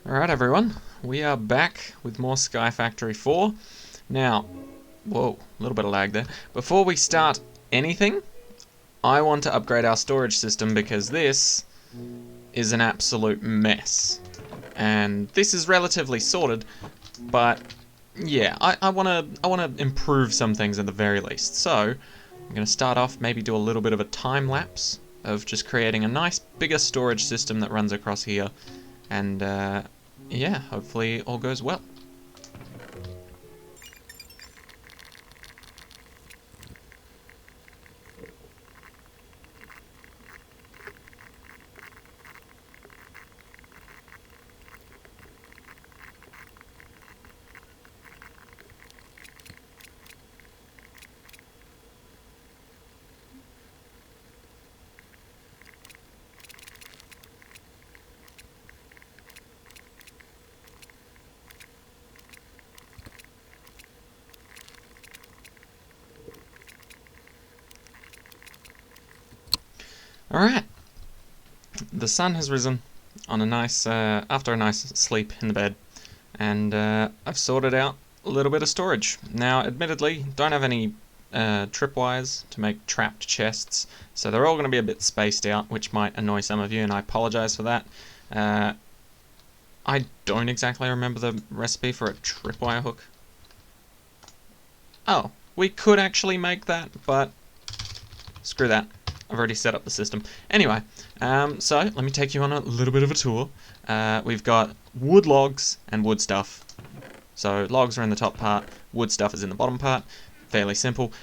Alright everyone, we are back with more Sky Factory 4. Now, whoa, a little bit of lag there. Before we start anything, I want to upgrade our storage system because this is an absolute mess. And this is relatively sorted, but yeah, I wanna improve some things at the very least. So, I'm gonna start off, maybe do a little bit of a time lapse of just creating a nice bigger storage system that runs across here. And yeah, hopefully all goes well. Alright, the sun has risen on a nice, after a nice sleep in the bed, and I've sorted out a little bit of storage. Now, admittedly, don't have any tripwires to make trapped chests, so they're all going to be a bit spaced out, which might annoy some of you, and I apologize for that. I don't exactly remember the recipe for a tripwire hook. Oh, we could actually make that, but screw that. I've already set up the system. Anyway, so let me take you on a little bit of a tour. We've got wood logs and wood stuff. So logs are in the top part, wood stuff is in the bottom part. Fairly simple.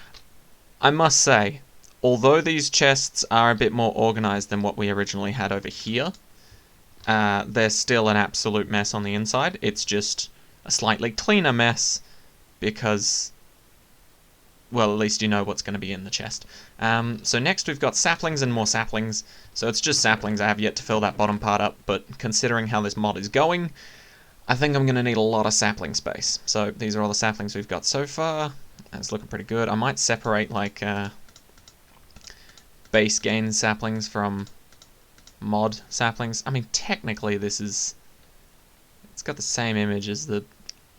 I must say, although these chests are a bit more organized than what we originally had over here, they're still an absolute mess on the inside. It's just a slightly cleaner mess because, well, at least you know what's going to be in the chest. So next we've got saplings and more saplings. So it's just saplings. I have yet to fill that bottom part up, but considering how this mod is going, I think I'm going to need a lot of sapling space. So these are all the saplings we've got so far. It's looking pretty good. I might separate like base gain saplings from mod saplings. I mean, technically this is... it's got the same image as the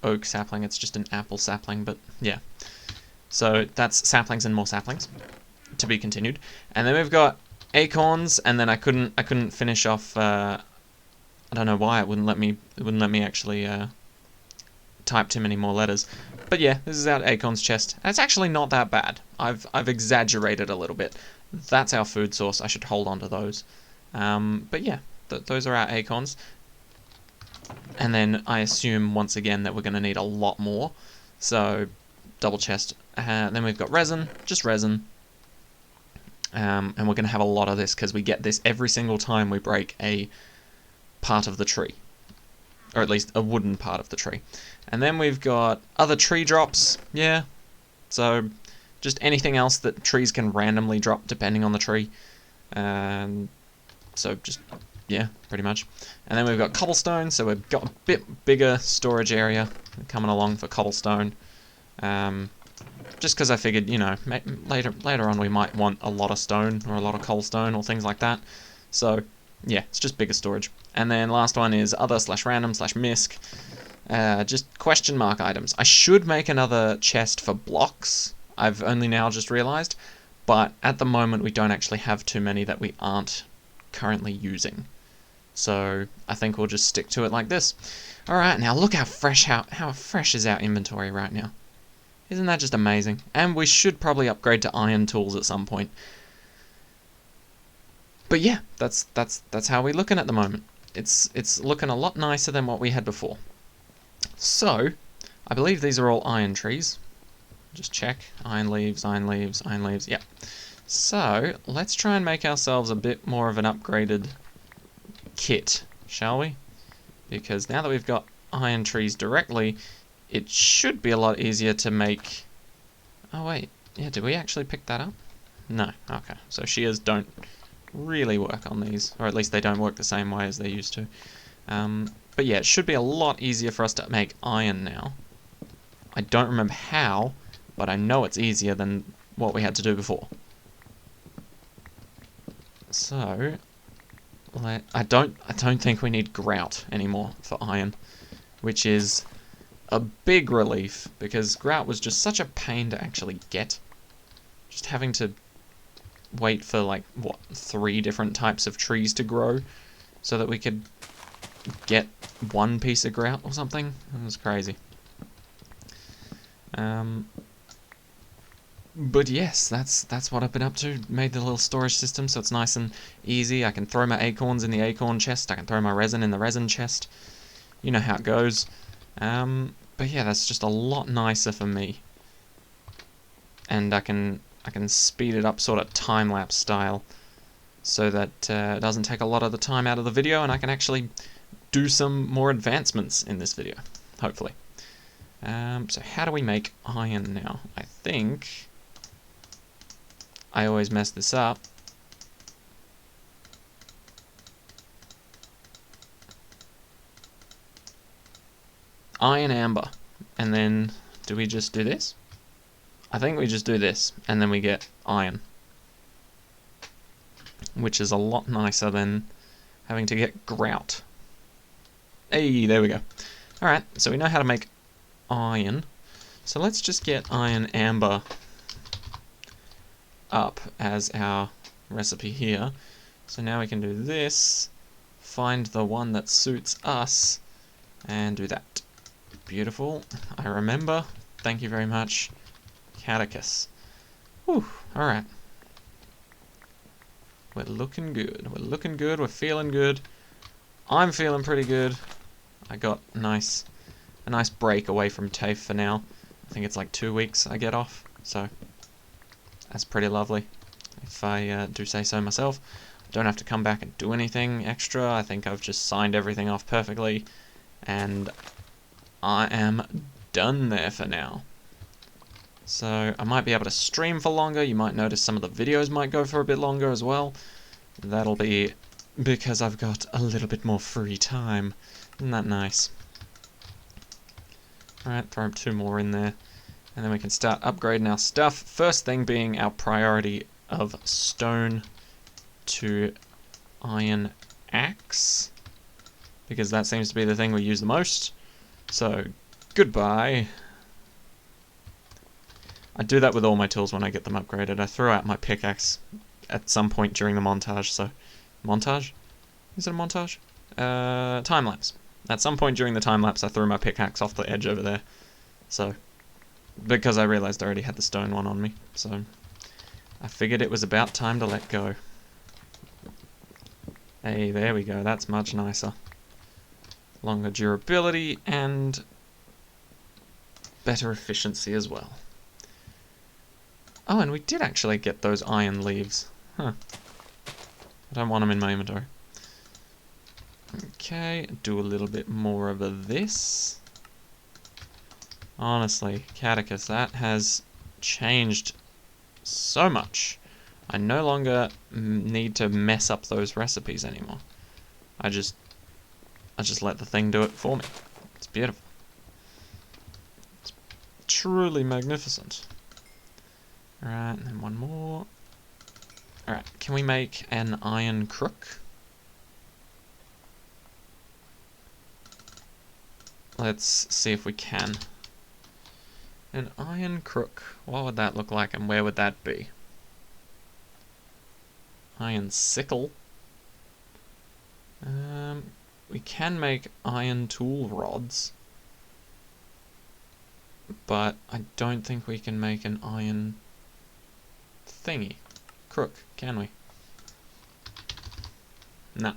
oak sapling. It's just an apple sapling, but yeah. So that's saplings and more saplings, to be continued. And then we've got acorns, and then I couldn't finish off. I don't know why it wouldn't let me actually type too many more letters. But yeah, this is our acorns chest. And it's actually not that bad. I've exaggerated a little bit. That's our food source. I should hold on to those. But yeah, those are our acorns. And then I assume once again that we're going to need a lot more. So double chest. Then we've got resin, just resin. And we're going to have a lot of this because we get this every single time we break a part of the tree. Or at least a wooden part of the tree. And then we've got other tree drops, yeah. So just anything else that trees can randomly drop depending on the tree. So just, yeah, pretty much. And then we've got cobblestone, so we've got a bit bigger storage area coming along for cobblestone. Just because I figured, you know, later on we might want a lot of stone or a lot of cobblestone or things like that. So, yeah, it's just bigger storage. And then last one is other/random/misc. Just question mark items. I should make another chest for blocks. I've only now just realized. But at the moment we don't actually have too many that we aren't currently using. So I think we'll just stick to it like this. Alright, now look how fresh is our inventory right now. Isn't that just amazing? And we should probably upgrade to iron tools at some point. But yeah, that's how we're looking at the moment. It's looking a lot nicer than what we had before. So, I believe these are all iron trees. Just check. Iron leaves, iron leaves, iron leaves. Yeah. So, let's try and make ourselves a bit more of an upgraded kit, shall we? Because now that we've got iron trees directly, it should be a lot easier to make... oh wait, yeah, did we actually pick that up? No, okay. So shears don't really work on these, or at least they don't work the same way as they used to. But yeah, it should be a lot easier for us to make iron now. I don't remember how, but I know it's easier than what we had to do before. So, I don't think we need grout anymore for iron, which is a big relief, because grout was just such a pain to actually get. Just having to wait for, like, what, 3 different types of trees to grow so that we could get 1 piece of grout or something. It was crazy. But yes, that's what I've been up to. Made the little storage system so it's nice and easy. I can throw my acorns in the acorn chest. I can throw my resin in the resin chest. You know how it goes. But yeah, that's just a lot nicer for me. And I can speed it up sort of time-lapse style so that it doesn't take a lot of the time out of the video, and I can actually do some more advancements in this video, hopefully. So how do we make iron now? I think I always mess this up. Iron amber. And then, do we just do this? I think we just do this, and then we get iron. Which is a lot nicer than having to get grout. Hey, there we go. Alright, so we know how to make iron. So let's just get iron amber up as our recipe here. So now we can do this, find the one that suits us, and do that. Beautiful. I remember. Thank you very much, Catechus. Whew, alright. We're looking good. We're looking good. We're feeling good. I'm feeling pretty good. I got a nice break away from TAFE for now. I think it's like 2 weeks I get off, so that's pretty lovely, if I do say so myself. I don't have to come back and do anything extra. I think I've just signed everything off perfectly, and I am done there for now. So I might be able to stream for longer. You might notice some of the videos might go for a bit longer as well. That'll be because I've got a little bit more free time. Isn't that nice? Alright, throw 2 more in there, and then we can start upgrading our stuff. First thing being our priority of stone to iron axe, because that seems to be the thing we use the most. So, goodbye. I do that with all my tools when I get them upgraded. I throw out my pickaxe at some point during the montage, so... Montage? Is it a montage? Time-lapse. At some point during the time-lapse, I threw my pickaxe off the edge over there. So, because I realized I already had the stone one on me. So, I figured it was about time to let go. Hey, there we go. That's much nicer. Longer durability and better efficiency as well. Oh, and we did actually get those iron leaves. Huh. I don't want them in my inventory. Okay, do a little bit more of this. Honestly, Catechus, that has changed so much. I no longer need to mess up those recipes anymore. I just let the thing do it for me. It's beautiful. It's truly magnificent. Alright, and then one more. Alright, can we make an iron crook? Let's see if we can. An iron crook. What would that look like, and where would that be? Iron sickle. We can make iron tool rods, but I don't think we can make an iron thingy. Crook, can we? No.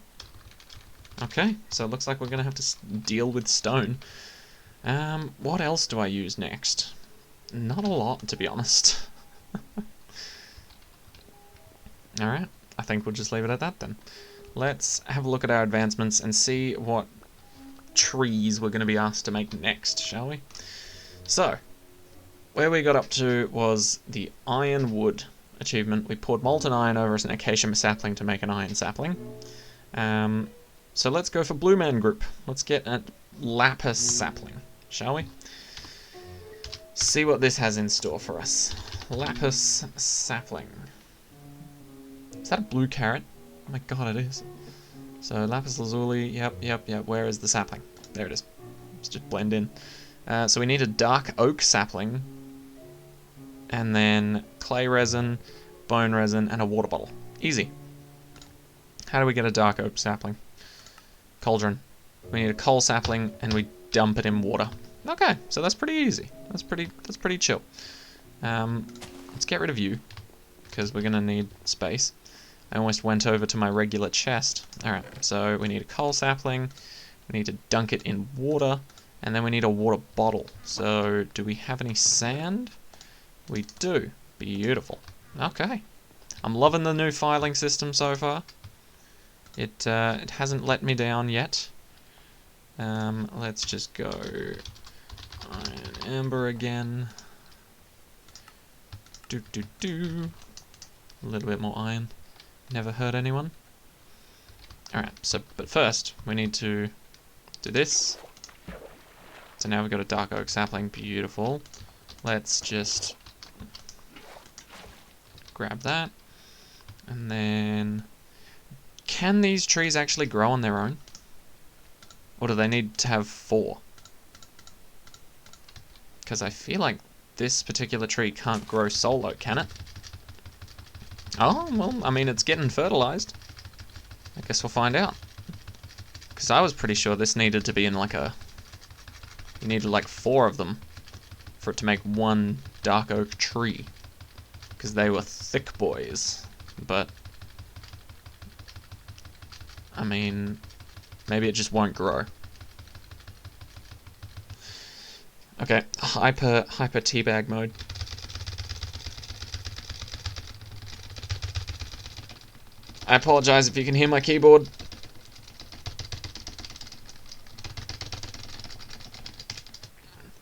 Okay, so it looks like we're going to have to deal with stone. What else do I use next? Not a lot, to be honest. Alright, I think we'll just leave it at that then. Let's have a look at our advancements and see what trees we're going to be asked to make next, shall we? So, where we got up to was the iron wood achievement. We poured molten iron over an acacia sapling to make an iron sapling. So let's go for Blue Man Group. Let's get a lapis sapling, shall we? See what this has in store for us. Lapis sapling. Is that a blue carrot? Oh my god, it is. So lapis lazuli, yep. Where is the sapling? There it is. Let's just blend in. So we need a dark oak sapling, and then clay resin, bone resin, and a water bottle. Easy. How do we get a dark oak sapling? Cauldron. We need a coal sapling, and we dump it in water. Okay, so that's pretty easy. That's pretty chill. Let's get rid of you, because we're gonna need space. I almost went over to my regular chest. Alright, so we need a coal sapling, we need to dunk it in water, and then we need a water bottle. So, do we have any sand? We do. Beautiful. Okay. I'm loving the new filing system so far. It hasn't let me down yet. Let's just go iron amber again. A little bit more iron. Never hurt anyone. Alright, but first, we need to do this. So now we've got a dark oak sapling. Beautiful. Let's just grab that. And then, can these trees actually grow on their own? Or do they need to have 4? Because I feel like this particular tree can't grow solo, can it? Oh, well, I mean, it's getting fertilized. I guess we'll find out. Because I was pretty sure this needed to be in like a... You needed like 4 of them for it to make one dark oak tree. Because they were thick boys. But... I mean... Maybe it just won't grow. Okay, hyper teabag mode. I apologize if you can hear my keyboard.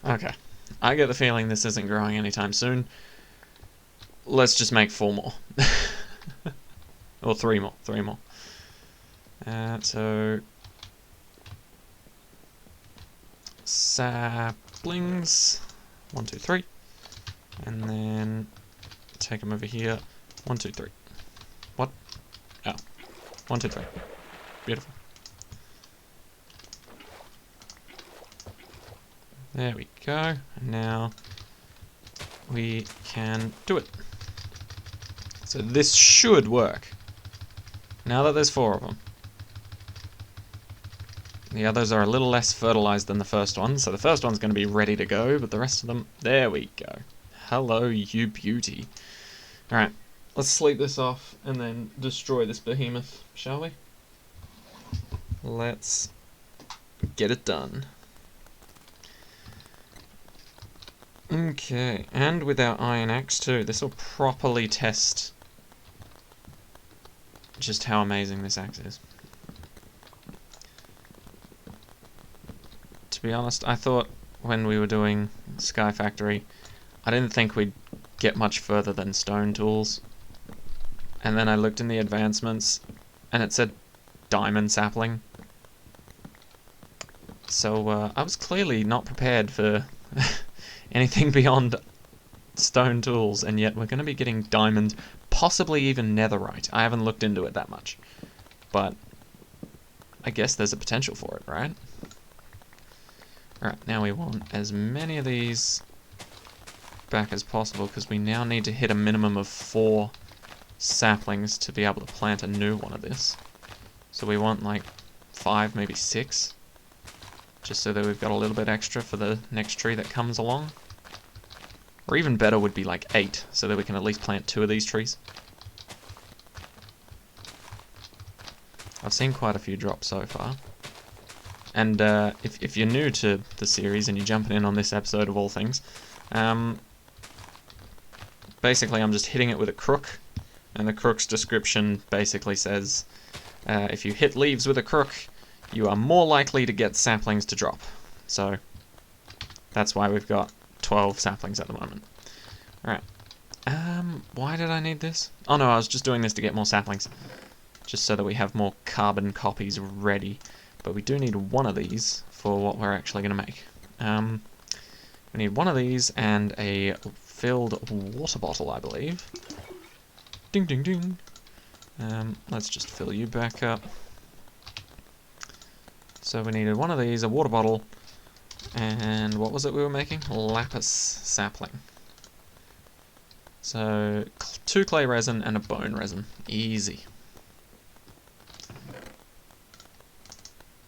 Okay. I get the feeling this isn't growing anytime soon. Let's just make 4 more. Or 3 more. 3 more. So... Saplings. 1, 2, 3. And then... Take them over here. 1, 2, 3. What? Oh. 1, 2, 3. Beautiful. There we go. And now we can do it. So this should work. Now that there's 4 of them. The others are a little less fertilized than the first one, so the first one's going to be ready to go, but the rest of them... There we go. Hello, you beauty. Alright, let's sleep this off and then destroy this behemoth, shall we? Let's get it done. Okay, and with our iron axe too, this will properly test just how amazing this axe is. To be honest, I thought when we were doing Sky Factory, I didn't think we'd get much further than stone tools. And then I looked in the advancements, and it said diamond sapling. So I was clearly not prepared for anything beyond stone tools, and yet we're going to be getting diamond, possibly even netherite. I haven't looked into it that much, but I guess there's a potential for it, right? Alright, now we want as many of these back as possible, because we now need to hit a minimum of 4 saplings to be able to plant a new one of this. So we want like 5, maybe 6, just so that we've got a little bit extra for the next tree that comes along. Or even better would be like 8, so that we can at least plant 2 of these trees. I've seen quite a few drops so far. And if you're new to the series and you're jumping in on this episode of all things, basically I'm just hitting it with a crook, and the crook's description basically says, if you hit leaves with a crook, you are more likely to get saplings to drop. So that's why we've got 12 saplings at the moment. Alright. Why did I need this? Oh no, I was just doing this to get more saplings. Just so that we have more carbon copies ready. But we do need 1 of these for what we're actually going to make. We need 1 of these and a filled water bottle, I believe. Ding, ding, ding. Let's just fill you back up. So we needed one of these, a water bottle, and what was it we were making? Lapis sapling. So 2 clay resin and a bone resin. Easy.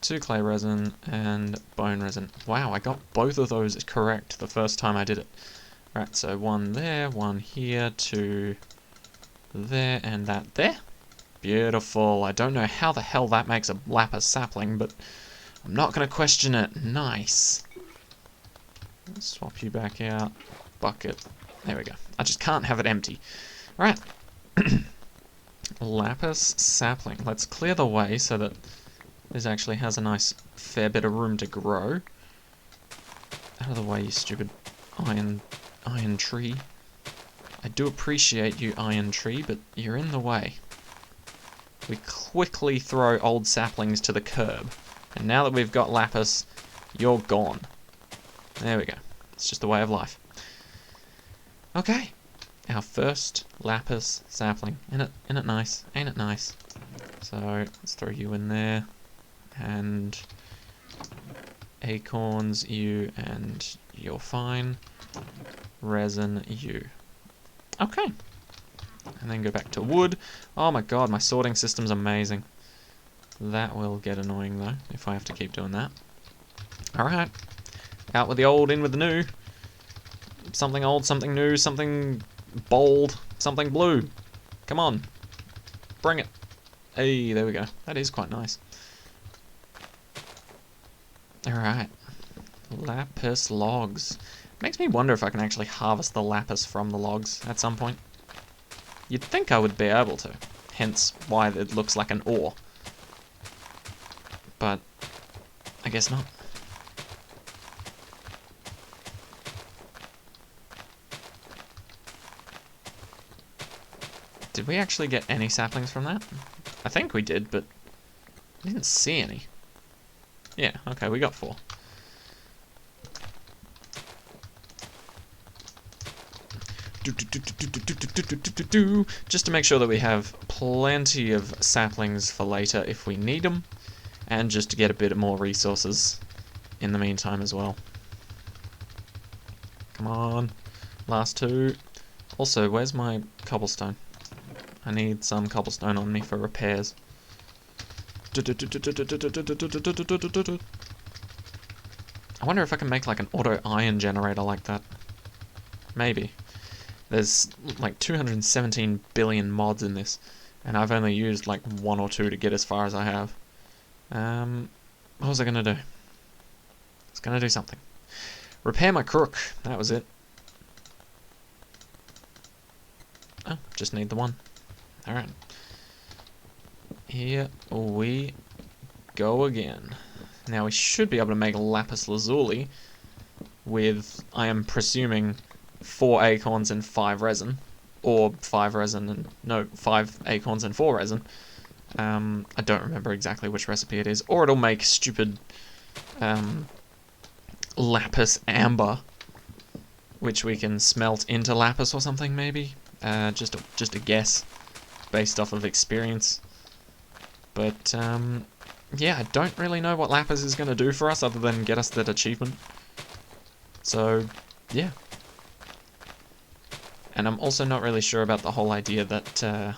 2 clay resin and bone resin. Wow, I got both of those correct the first time I did it. Right, so 1 there, 1 here, 2 there, and that there. Beautiful. I don't know how the hell that makes a lapis sapling, but I'm not going to question it. Nice. Let's swap you back out. Bucket. There we go. I just can't have it empty. Alright. Lapis sapling. Let's clear the way so that this actually has a nice fair bit of room to grow. Out of the way, you stupid iron tree. I do appreciate you, iron tree, but you're in the way. We quickly throw old saplings to the curb. And now that we've got lapis, you're gone. There we go. It's just the way of life. Okay. Our first lapis sapling. Isn't it nice? Ain't it nice? So, let's throw you in there. And acorns, you, and you're fine. Resin, you. Okay. And then go back to wood. Oh my god, my sorting system's amazing. That will get annoying though, if I have to keep doing that. Alright. Out with the old, in with the new. Something old, something new, something bold, something blue. Come on. Bring it. Hey, there we go. That is quite nice. Alright. Lapis logs. Makes me wonder if I can actually harvest the lapis from the logs at some point. You'd think I would be able to. Hence why it looks like an ore. But I guess not. Did we actually get any saplings from that? I think we did, but I didn't see any. Yeah, okay, we got 4. Just to make sure that we have plenty of saplings for later if we need them, and just to get a bit more resources in the meantime as well. Come on, last 2. Also, where's my cobblestone? I need some cobblestone on me for repairs. I wonder if I can make like an auto iron generator like that. Maybe. There's like 217 billion mods in this, and I've only used like 1 or 2 to get as far as I have. What was I gonna do? It's gonna do something. Repair my crook. That was it. Oh, just need the 1. Alright. Here we go again. Now we should be able to make lapis lazuli with, I am presuming, 4 acorns and 5 resin. Or 5 resin and... no, 5 acorns and 4 resin. I don't remember exactly which recipe it is. Or it'll make stupid lapis amber, which we can smelt into lapis or something, maybe. Just a guess, based off of experience. But, yeah, I don't really know what lapis is going to do for us, other than get us that achievement. So, yeah. And I'm also not really sure about the whole idea that,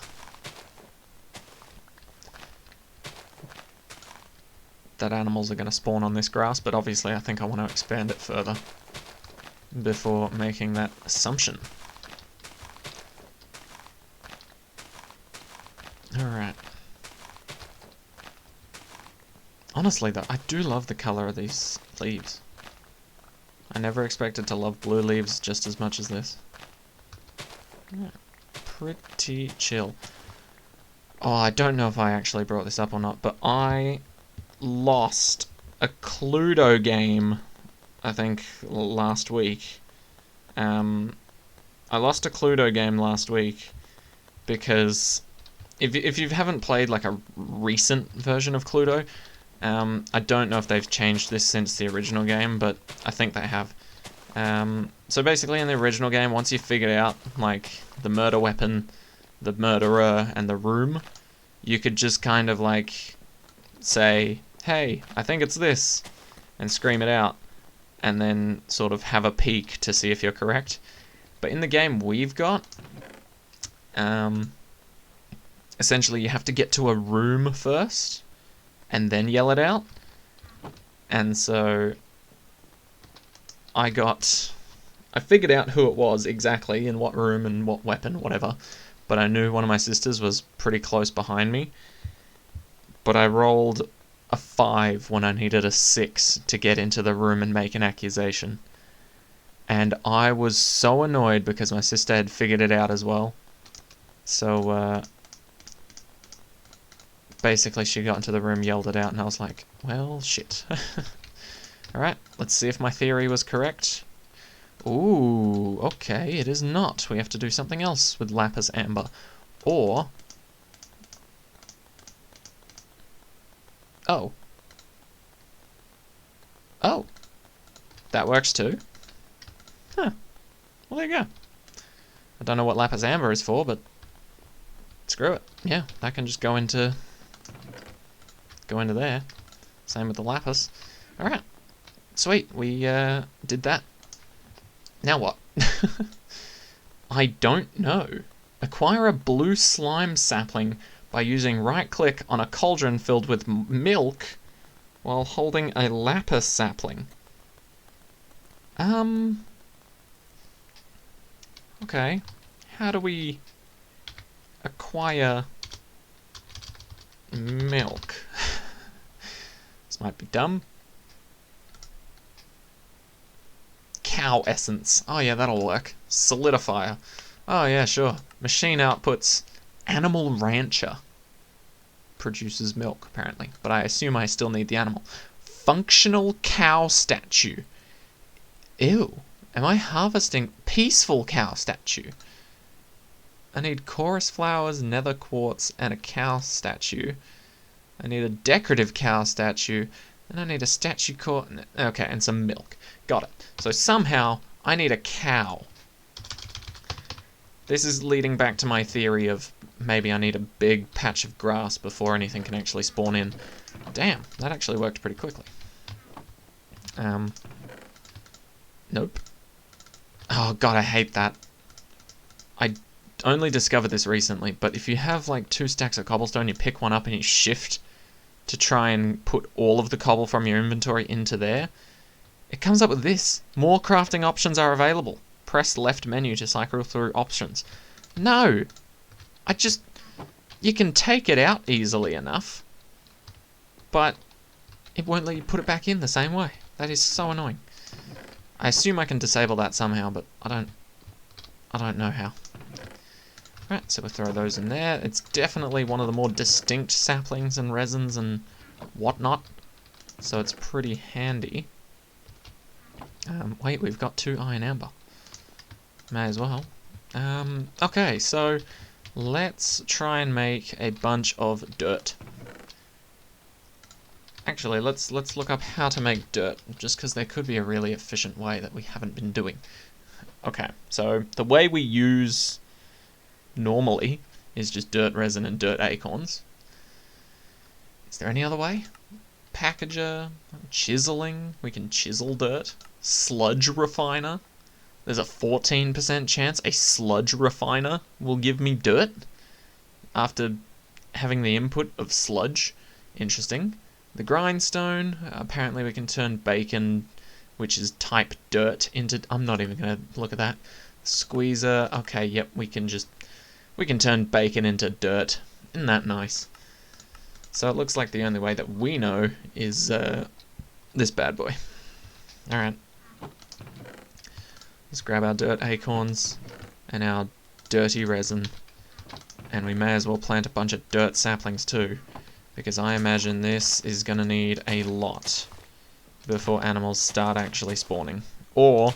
that animals are going to spawn on this grass, but obviously I think I want to expand it further before making that assumption. Alright. Honestly though, I do love the colour of these leaves. I never expected to love blue leaves just as much as this. Yeah, pretty chill. Oh, I don't know if I actually brought this up or not, but I lost a Cluedo game, I think, last week. I lost a Cluedo game last week because if you haven't played like a recent version of Cluedo, I don't know if they've changed this since the original game, but I think they have. So basically in the original game, once you figured out like the murder weapon, the murderer, and the room, you could just kind of like say, hey, I think it's this, and scream it out, and then sort of have a peek to see if you're correct. But in the game we've got, essentially you have to get to a room first, and then yell it out. And so I figured out who it was exactly, in what room and what weapon, whatever. But I knew one of my sisters was pretty close behind me. But I rolled a 5 when I needed a 6 to get into the room and make an accusation. And I was so annoyed because my sister had figured it out as well. So, basically she got into the room, yelled it out, and I was like, well, shit. Alright, let's see if my theory was correct. Ooh, okay, it is not. We have to do something else with lapis amber. Or... oh. Oh. That works too. Huh. Well, there you go. I don't know what lapis amber is for, but... screw it. Yeah, that can just go into there. Same with the lapis. Alright. Sweet, we did that. Now what? I don't know. Acquire a blue slime sapling by using right-click on a cauldron filled with milk while holding a lapis sapling. Okay. How do we acquire milk? This might be dumb. Cow essence. Oh yeah, that'll work. Solidifier. Oh yeah, sure. Machine outputs animal rancher. Produces milk, apparently. But I assume I still need the animal. Functional cow statue. Ew. Am I harvesting peaceful cow statue? I need chorus flowers, nether quartz, and a cow statue. I need a decorative cow statue. And I need a statue core. Okay, and some milk. Got it. So somehow, I need a cow. This is leading back to my theory of maybe I need a big patch of grass before anything can actually spawn in. Damn, that actually worked pretty quickly. Nope. Oh god, I hate that. I only discovered this recently, but if you have like 2 stacks of cobblestone, you pick one up and you shift to try and put all of the cobble from your inventory into there, it comes up with this. More crafting options are available. Press left menu to cycle through options. No! You can take it out easily enough, but it won't let you put it back in the same way. That is so annoying. I assume I can disable that somehow, but I don't know how. Right, so we'll throw those in there. It's definitely one of the more distinct saplings and resins and whatnot, so it's pretty handy. Wait, we've got 2 iron amber. May as well. Okay, so let's try and make a bunch of dirt. Actually, let's look up how to make dirt, just because there could be a really efficient way that we haven't been doing. Okay, so the way we use normally is just dirt resin and dirt acorns. Is there any other way? Packager, chiseling, we can chisel dirt. Sludge refiner. There's a 14% chance a sludge refiner will give me dirt after having the input of sludge. Interesting. The grindstone, apparently we can turn bacon, which is type dirt, into... I'm not even going to look at that. Squeezer, okay, yep, we can turn bacon into dirt. Isn't that nice? So it looks like the only way that we know is this bad boy. Alright. Let's grab our dirt acorns and our dirty resin. And we may as well plant a bunch of dirt saplings too, because I imagine this is going to need a lot before animals start actually spawning. Or,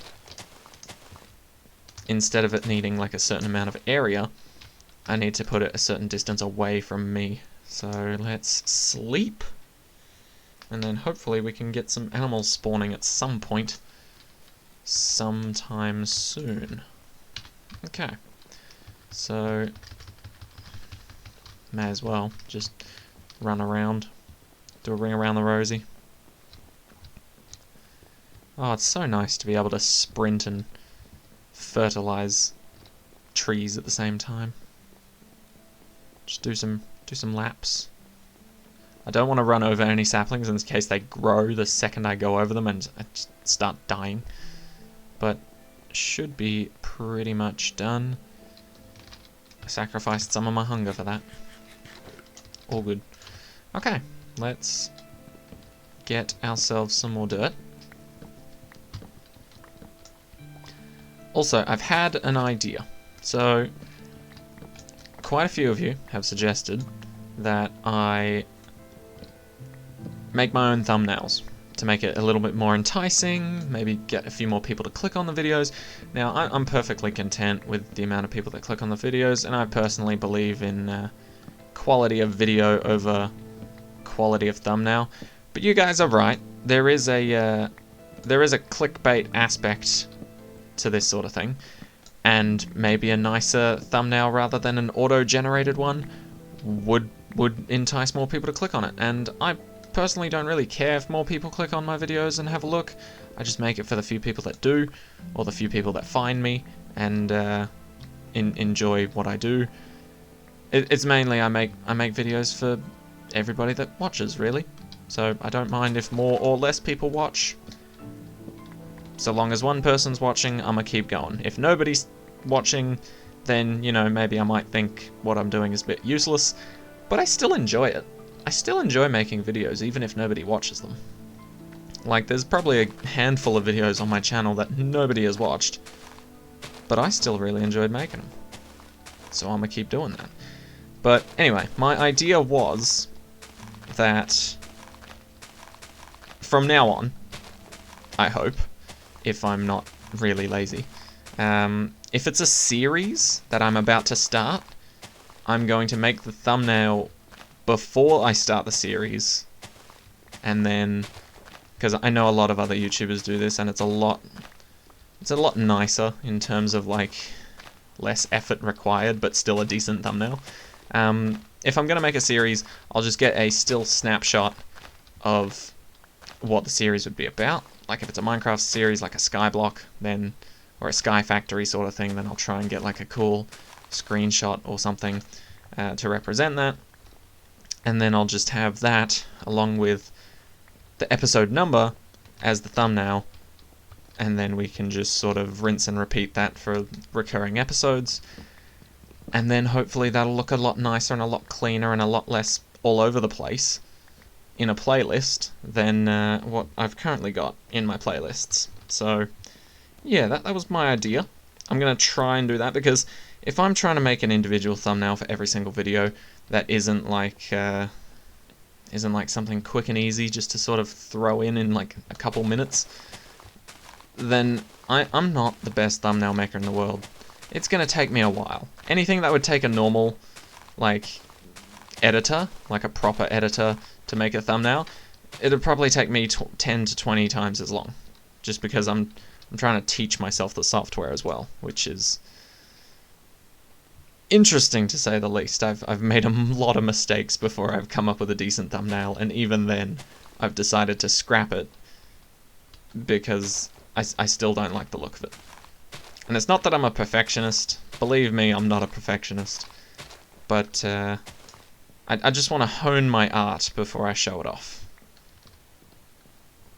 instead of it needing like a certain amount of area, I need to put it a certain distance away from me. So let's sleep, and then hopefully we can get some animals spawning at some point, sometime soon. Okay, so may as well just run around, Do a ring around the rosy. Oh, it's so nice to be able to sprint and fertilize trees at the same time. Just do some laps. I don't want to run over any saplings in case they grow the second I go over them and I just start dying. But should be pretty much done. I sacrificed some of my hunger for that. All good. Okay, let's get ourselves some more dirt. Also, I've had an idea. So, quite a few of you have suggested that I make my own thumbnails to make it a little bit more enticing, maybe get a few more people to click on the videos. Now, I'm perfectly content with the amount of people that click on the videos, and I personally believe in quality of video over quality of thumbnail. But you guys are right. There is a clickbait aspect to this sort of thing, and maybe a nicer thumbnail rather than an auto-generated one would entice more people to click on it. And I personally don't really care if more people click on my videos and have a look. I just make it for the few people that do, or the few people that find me and enjoy what I do. It's mainly I make videos for everybody that watches, really. So I don't mind if more or less people watch. So long as one person's watching, I'm gonna keep going. If nobody's watching, then, you know, maybe I might think what I'm doing is a bit useless, but I still enjoy it. I still enjoy making videos, even if nobody watches them. Like, there's probably a handful of videos on my channel that nobody has watched, but I still really enjoyed making them. So I'm gonna keep doing that. But anyway, my idea was that from now on, I hope, if I'm not really lazy, if it's a series that I'm about to start, I'm going to make the thumbnail before I start the series, and then, because I know a lot of other YouTubers do this, and it's a lot nicer in terms of, like, less effort required, but still a decent thumbnail. If I'm going to make a series, I'll just get a still snapshot of what the series would be about. Like, if it's a Minecraft series, like a Skyblock, then, or a Sky Factory sort of thing, then I'll try and get, like, a cool screenshot or something to represent that. And then I'll just have that along with the episode number as the thumbnail, and then we can just sort of rinse and repeat that for recurring episodes. And then hopefully that'll look a lot nicer and a lot cleaner and a lot less all over the place in a playlist than what I've currently got in my playlists. So yeah, that was my idea. I'm going to try and do that, because if I'm trying to make an individual thumbnail for every single video that isn't like something quick and easy just to sort of throw in like a couple minutes, then I'm not the best thumbnail maker in the world. It's going to take me a while. Anything that would take a normal, like, editor, like a proper editor, to make a thumbnail, it'd probably take me 10 to 20 times as long. Just because I'm trying to teach myself the software as well, which is interesting to say the least. I've made a lot of mistakes before I've come up with a decent thumbnail, and even then, I've decided to scrap it because I still don't like the look of it. And it's not that I'm a perfectionist. Believe me, I'm not a perfectionist. But I just want to hone my art before I show it off.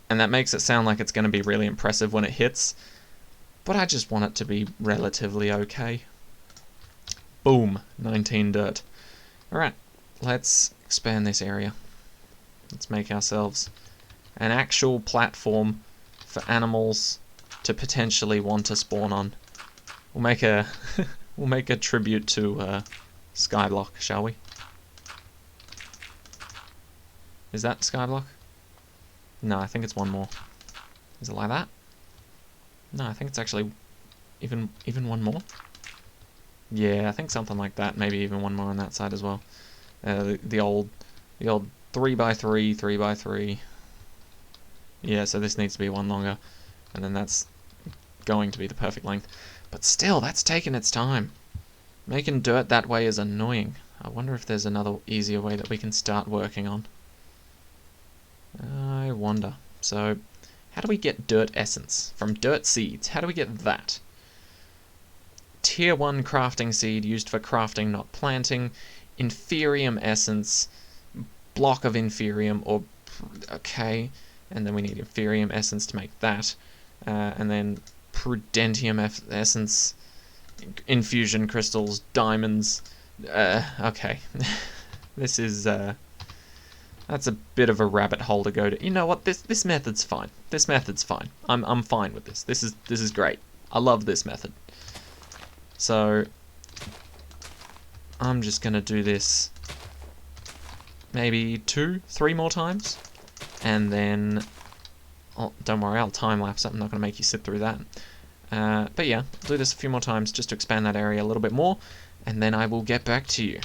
And that makes it sound like it's going to be really impressive when it hits, but I just want it to be relatively okay. Boom, 19 dirt. Alright, let's expand this area. Let's make ourselves an actual platform for animals to potentially want to spawn on. We'll make a we'll make a tribute to Skyblock, shall we? Is that Skyblock? No, I think it's one more. Is it like that? No, I think it's actually even one more. Yeah, I think something like that. Maybe even one more on that side as well. The old 3x3, 3x3. Yeah, so this needs to be one longer, and then that's going to be the perfect length. But still, that's taking its time. Making dirt that way is annoying. I wonder if there's another easier way that we can start working on. I wonder. So, how do we get dirt essence? From dirt seeds. How do we get that? Tier 1 crafting seed used for crafting, not planting. Inferium essence. Block of inferium, or... Okay. And then we need inferium essence to make that. And then prudentium essence. Infusion crystals. Diamonds. Okay. This is... That's a bit of a rabbit hole to go to. You know what? This method's fine. This method's fine. I'm fine with this. This is great. I love this method. So I'm just gonna do this maybe 2-3 more times, and then don't worry, I'll time lapse it. I'm not gonna make you sit through that. But yeah, I'll do this a few more times just to expand that area a little bit more, and then I will get back to you.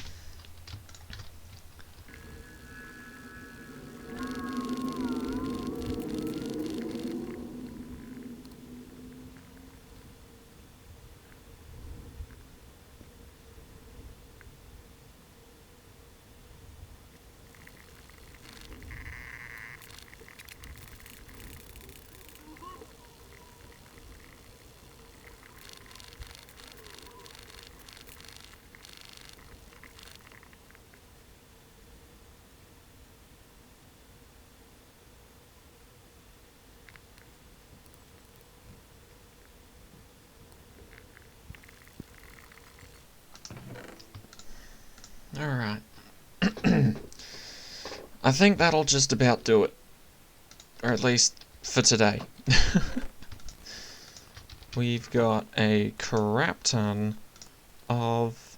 Alright. I think that'll just about do it. Or at least for today. We've got a crap ton of,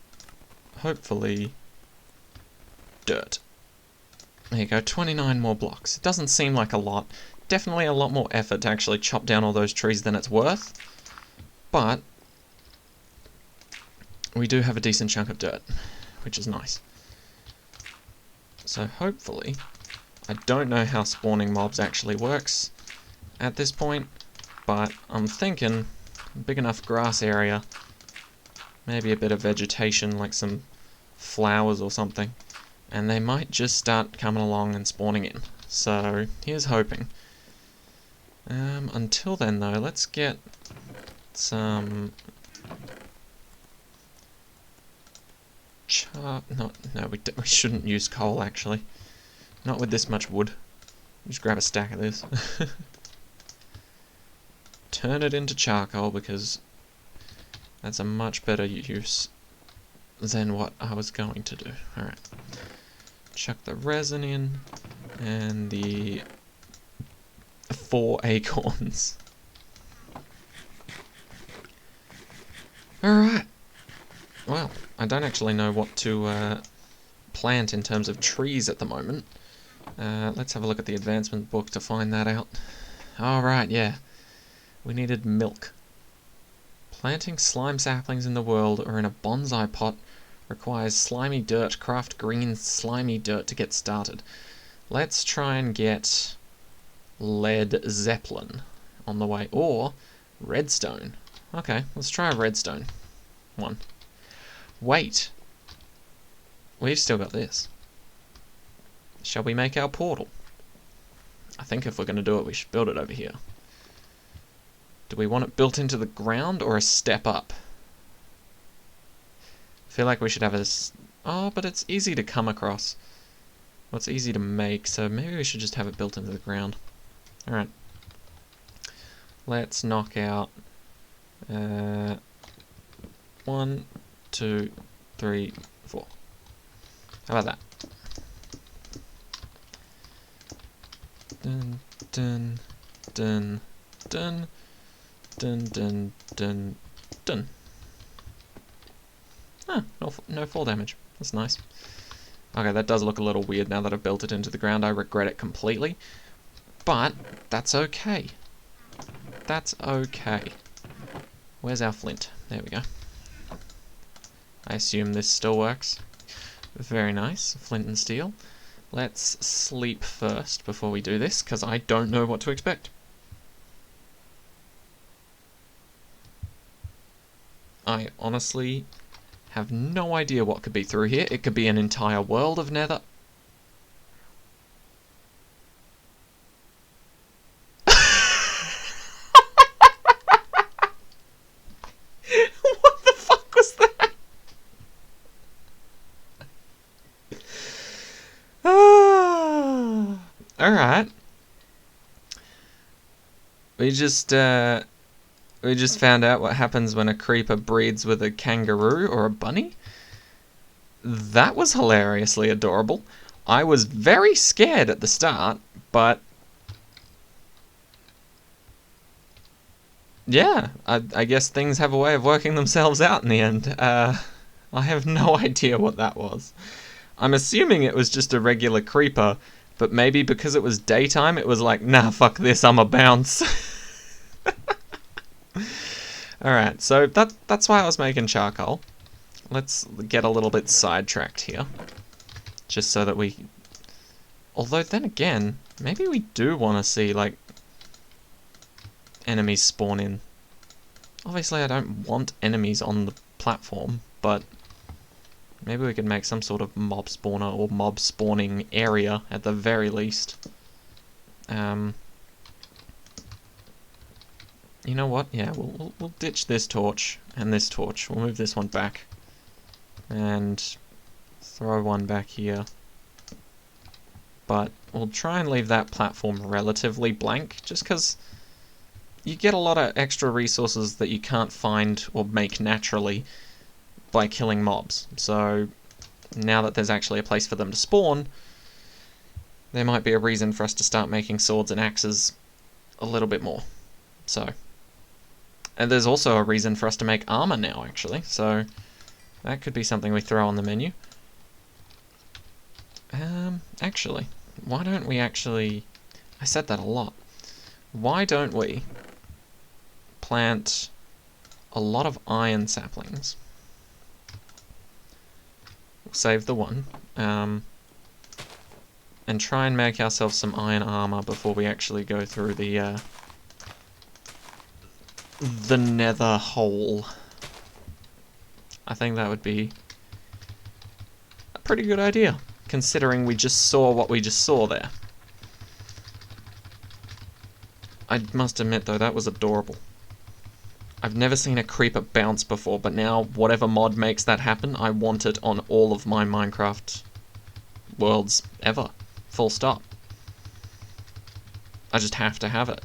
hopefully, dirt. There you go, 29 more blocks. It doesn't seem like a lot. Definitely a lot more effort to actually chop down all those trees than it's worth. But we do have a decent chunk of dirt, which is nice. So hopefully, I don't know how spawning mobs actually works at this point, but I'm thinking a big enough grass area, maybe a bit of vegetation like some flowers or something, and they might just start coming along and spawning in. So here's hoping. Until then though, let's get some no, we shouldn't use coal, actually. Not with this much wood. Just grab a stack of this. Turn it into charcoal, because that's a much better use than what I was going to do. Alright. Chuck the resin in, and the 4 acorns. Alright. Well, I don't actually know what to plant in terms of trees at the moment. Let's have a look at the advancement book to find that out. Alright, yeah. We needed milk. Planting slime saplings in the world or in a bonsai pot requires slimy dirt. Craft green slimy dirt to get started. Let's try and get Led Zeppelin on the way. Or redstone. Okay, let's try a redstone one. Wait. We've still got this. Shall we make our portal? I think if we're going to do it, we should build it over here. Do we want it built into the ground or a step up? I feel like we should have a... Oh, but it's easy to come across. Well, it's easy to make, so maybe we should just have it built into the ground. Alright. Let's knock out... 1, 2, 3, 4. How about that? Dun, dun, dun, dun, dun, dun, dun, dun. Ah, no fall damage. That's nice. Okay, that does look a little weird now that I've built it into the ground. I regret it completely. But, that's okay. That's okay. Where's our flint? There we go. I assume this still works. Very nice. Flint and steel. Let's sleep first before we do this, because I don't know what to expect. I honestly have no idea what could be through here. It could be an entire world of nether. We just found out what happens when a creeper breeds with a kangaroo or a bunny. That was hilariously adorable. I was very scared at the start, but yeah, I guess things have a way of working themselves out in the end. I have no idea what that was. I'm assuming it was just a regular creeper, but maybe because it was daytime, it was like, nah, fuck this, I'm a bounce. Alright, so that's why I was making charcoal. Let's get a little bit sidetracked here. Just so that we... Although then again, maybe we do want to see, like, enemies spawn in. Obviously I don't want enemies on the platform, but maybe we could make some sort of mob spawner or mob spawning area at the very least. You know what? Yeah, we'll ditch this torch and this torch. We'll move this one back and throw one back here. But we'll try and leave that platform relatively blank, just because you get a lot of extra resources that you can't find or make naturally by killing mobs. So now that there's actually a place for them to spawn, there might be a reason for us to start making swords and axes a little bit more. So, and there's also a reason for us to make armor now, actually, so that could be something we throw on the menu. Actually, why don't we actually... I said that a lot. Why don't we plant a lot of iron saplings? We'll save the one. And try and make ourselves some iron armor before we actually go through the nether hole. I think that would be a pretty good idea, considering we just saw what we just saw there. I must admit though, that was adorable. I've never seen a creeper bounce before, but now whatever mod makes that happen, I want it on all of my Minecraft worlds ever. Full stop. I just have to have it.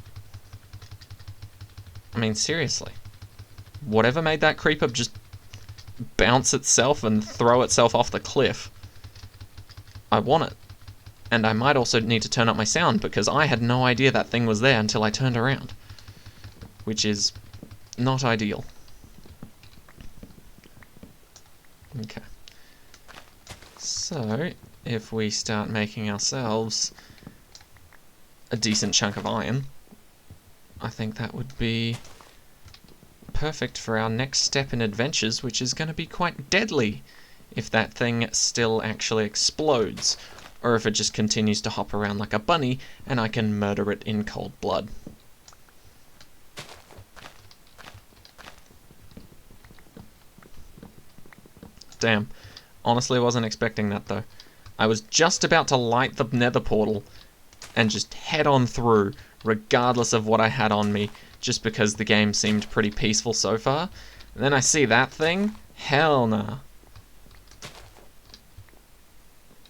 I mean, seriously. Whatever made that creeper just bounce itself and throw itself off the cliff, I want it. And I might also need to turn up my sound, because I had no idea that thing was there until I turned around. Which is not ideal. Okay. So, if we start making ourselves a decent chunk of iron, I think that would be perfect for our next step in adventures, which is going to be quite deadly if that thing still actually explodes, or if it just continues to hop around like a bunny and I can murder it in cold blood. Damn. Honestly, wasn't expecting that though. I was just about to light the nether portal and just head on through, regardless of what I had on me, just because the game seemed pretty peaceful so far. And then I see that thing? Hell nah.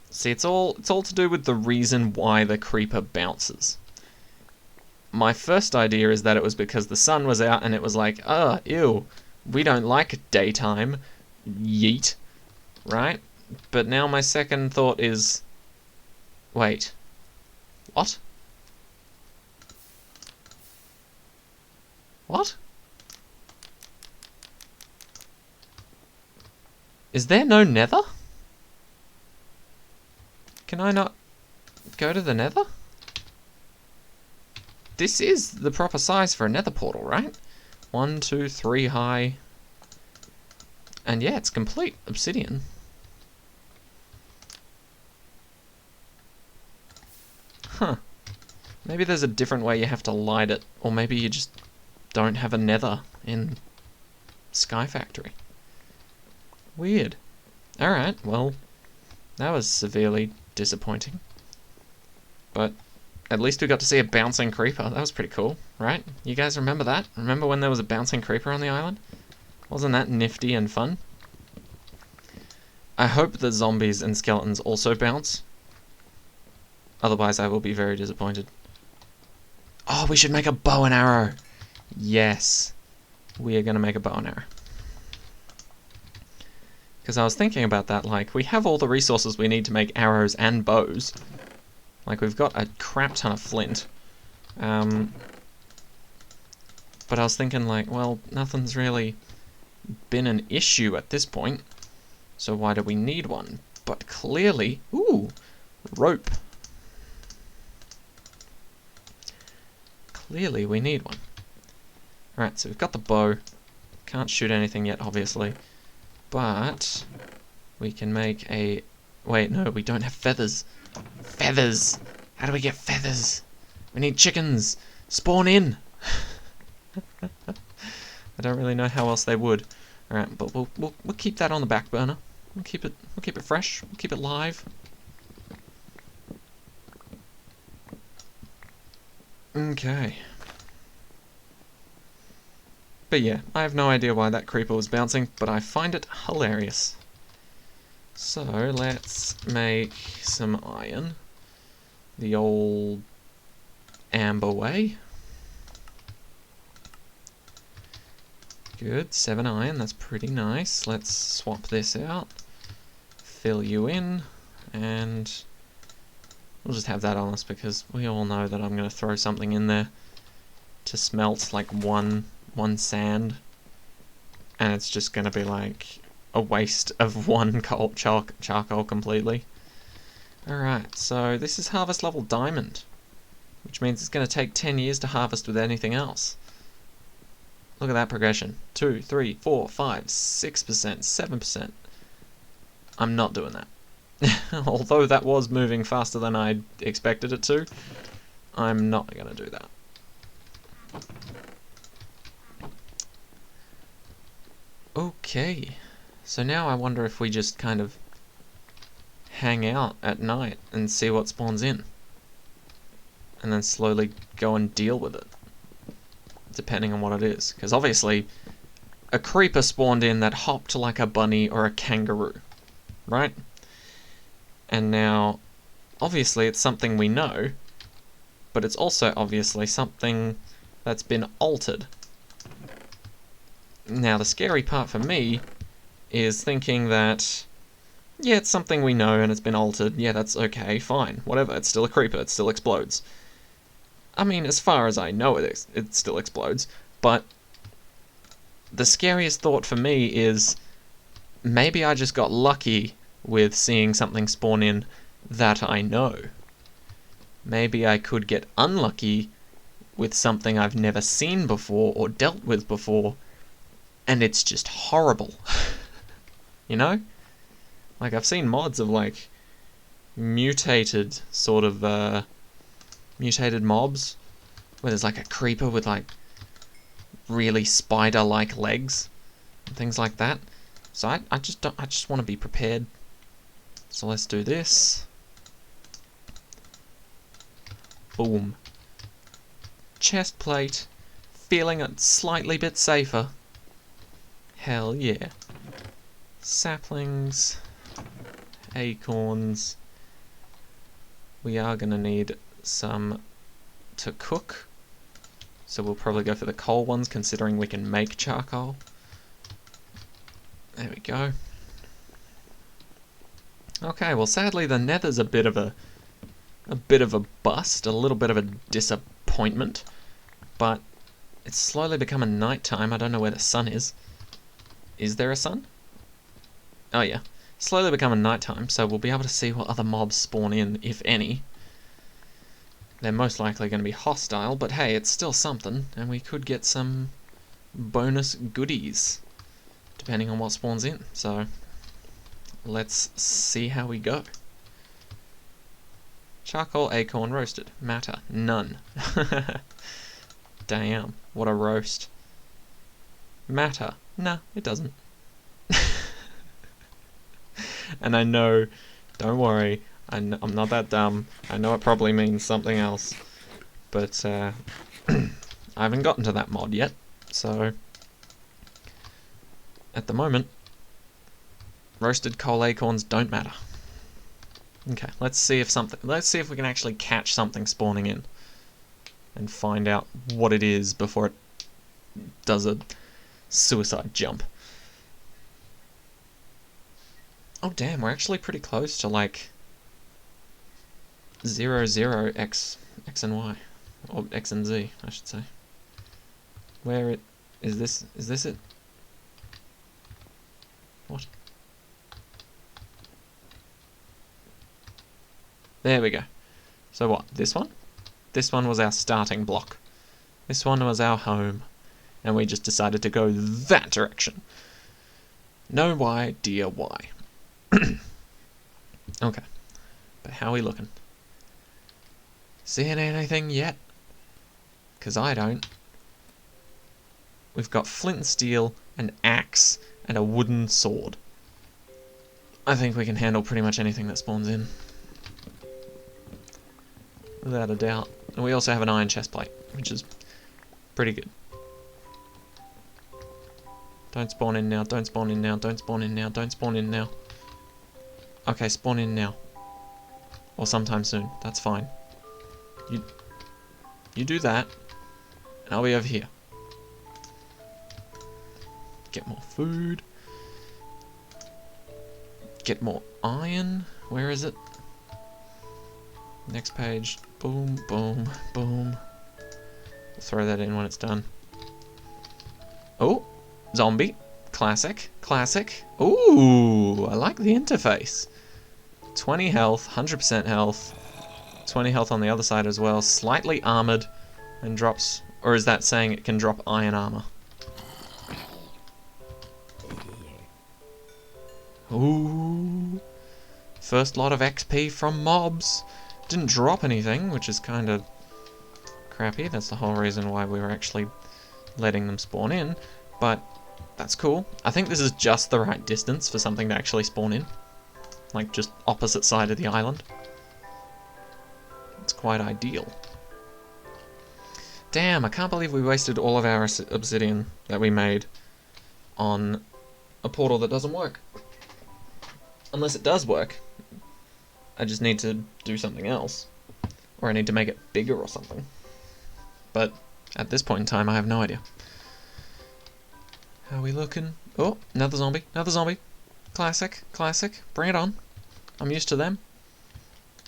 See, it's all to do with the reason why the creeper bounces. My first idea is that it was because the sun was out and it was like, ew, we don't like daytime, yeet, right? But now my second thought is, wait, what? What? Is there no nether? Can I not go to the nether? This is the proper size for a nether portal, right? 1, 2, 3 high. And yeah, it's complete obsidian. Huh. Maybe there's a different way you have to light it, or maybe you just don't have a nether in Sky Factory. Weird. Alright, well, that was severely disappointing. But at least we got to see a bouncing creeper. That was pretty cool, right? You guys remember that? Remember when there was a bouncing creeper on the island? Wasn't that nifty and fun? I hope that zombies and skeletons also bounce. Otherwise I will be very disappointed. Oh, we should make a bow and arrow. Yes. We are going to make a bow and arrow. Because I was thinking about that, like, we have all the resources we need to make arrows and bows. Like, we've got a crap ton of flint. But I was thinking, like, well, nothing's really been an issue at this point. So why do we need one? But clearly... Ooh! Rope. Clearly we need one. Alright, so we've got the bow. Can't shoot anything yet, obviously. But... we can make a... Wait, no, we don't have feathers. Feathers! How do we get feathers? We need chickens! Spawn in! I don't really know how else they would. Alright, but we'll keep that on the back burner. We'll keep it fresh. We'll keep it live. Okay. But yeah, I have no idea why that creeper was bouncing, but I find it hilarious. So, let's make some iron. The old amber way. Good, 7 iron, that's pretty nice. Let's swap this out. Fill you in, and we'll just have that on us because we all know that I'm going to throw something in there to smelt, like one sand, and it's just going to be like a waste of one charcoal completely. Alright, so this is harvest level diamond, which means it's going to take 10 years to harvest with anything else. Look at that progression. 2, 3, 4, 5, 6%, 7%. I'm not doing that. Although that was moving faster than I expected it to, I'm not going to do that. Okay, so now I wonder if we just kind of hang out at night and see what spawns in. And then slowly go and deal with it. Depending on what it is. Because obviously, a creeper spawned in that hopped like a bunny or a kangaroo. Right? And now, obviously it's something we know, but it's also obviously something that's been altered. Now the scary part for me is thinking that, yeah, it's something we know and it's been altered, yeah, that's okay, fine, whatever, it's still a creeper, it still explodes. I mean, as far as I know it still explodes, but the scariest thought for me is maybe I just got lucky with seeing something spawn in that I know. Maybe I could get unlucky with something I've never seen before or dealt with before, and it's just horrible. You know? Like, I've seen mods of, like, mutated sort of, mutated mobs, where there's, like, a creeper with, like, really spider-like legs, and things like that. So I just want to be prepared. So let's do this. Boom. Chest plate. Feeling a slightly bit safer. Hell yeah. Saplings. Acorns. We are going to need some to cook. So we'll probably go for the coal ones, considering we can make charcoal. There we go. Okay, well sadly the nether's a bit of a bust, a little bit of a disappointment, but it's slowly becoming nighttime. I don't know where the sun is. Is there a sun? Oh yeah, slowly becoming nighttime, so we'll be able to see what other mobs spawn in, if any. They're most likely going to be hostile, but hey, it's still something, and we could get some bonus goodies, depending on what spawns in, so let's see how we go. Charcoal, acorn, roasted. Matter. None. Damn, what a roast. Matter. Nah, it doesn't. And I know, don't worry, I'm not that dumb. I know it probably means something else. But, I haven't gotten to that mod yet, so at the moment, roasted coal acorns don't matter. Okay, let's see if we can actually catch something spawning in. and find out what it is before it does a suicide jump. Oh damn, we're actually pretty close to like 0, 0, x and y. Or x and z, I should say. Where it... is this it? What? There we go. So what, this one? This one was our starting block. This one was our home. And we just decided to go that direction. No idea why. Okay. But how are we looking? Seeing anything yet? Because I don't. We've got flint and steel, an axe, and a wooden sword. I think we can handle pretty much anything that spawns in. Without a doubt. And we also have an iron chestplate, which is pretty good. Don't spawn in now, don't spawn in now, don't spawn in now, don't spawn in now. Okay, spawn in now. Or sometime soon, that's fine. You do that, and I'll be over here. Get more food. Get more iron. Where is it? Next page. Boom, boom, boom. We'll throw that in when it's done. Oh, zombie. Classic, classic. Ooh, I like the interface. 20 health, 100% health. 20 health on the other side as well. Slightly armored and drops... or is that saying it can drop iron armor? Ooh. First lot of XP from mobs. Didn't drop anything, which is kind of crappy. That's the whole reason why we were actually letting them spawn in. But that's cool. I think this is just the right distance for something to actually spawn in. Like, just opposite side of the island. It's quite ideal. Damn, I can't believe we wasted all of our obsidian that we made on a portal that doesn't work. Unless it does work. I just need to do something else. Or I need to make it bigger or something. But at this point in time, I have no idea. How are we looking? Oh, another zombie, another zombie. Classic, classic. Bring it on. I'm used to them.